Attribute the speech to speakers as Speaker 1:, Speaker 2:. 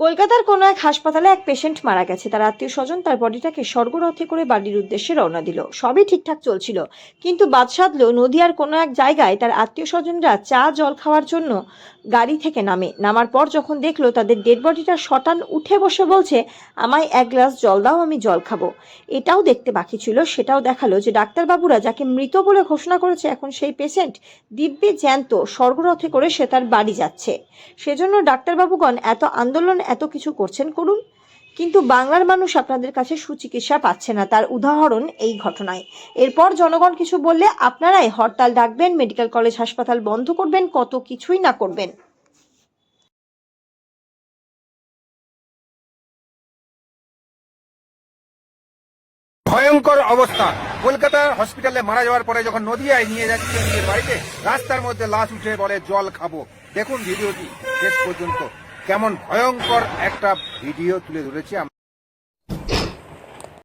Speaker 1: কলকাতার কোনো এক হাসপাতালে এক পেশেন্ট মারা গেছে। তার আত্মীয় স্বজন তার বডিটাকে স্বর্গরথে করে বাড়ির উদ্দেশ্যে রওনা দিল। সবই ঠিকঠাক চলছিল, কিন্তু বাদ সাধলো নদিয়ার কোনো এক জায়গায় তার আত্মীয় স্বজনরা চা জল খাওয়ার জন্য গাড়ি থেকে নামার পর যখন দেখলো তাদের ডেড বডিটা শটান উঠে বসে বলছে, আমায় এক গ্লাস জল দাও, আমি জল খাবো। এটাও দেখতে বাকি ছিল, সেটাও দেখালো যে ডাক্তারবাবুরা যাকে মৃত বলে ঘোষণা করেছে, এখন সেই পেশেন্ট দিব্যে জ্যান্ত স্বর্গরথে করে সে তার বাড়ি যাচ্ছে। সেজন্য ডাক্তারবাবুগণ এত আন্দোলন, এত কিছু করছেন, করুন, কিন্তু বাংলার মানুষ আপনাদের কাছে সুচিকিৎসা পাচ্ছে না। তার উদাহরণ এই ঘটনায়। এরপর জনগণ কিছু বললে আপনারাই হরতাল ডাকবেন, মেডিকেল কলেজ হাসপাতাল বন্ধ করবেন, কত কিছুই না করবেন।
Speaker 2: ভয়ঙ্কর অবস্থা। কলকাতার হসপিটালে মারা যাওয়ার পরে যখন নদিয়ায় নিয়ে যাচ্ছে নিজের বাড়িতে, রাস্তার মধ্যে লাশ উঠে বলে জল খাবো। দেখুন ভিডিওটি শেষ পর্যন্ত, কেমন ভয়ঙ্কর একটা ভিডিও তুলে ধরেছি।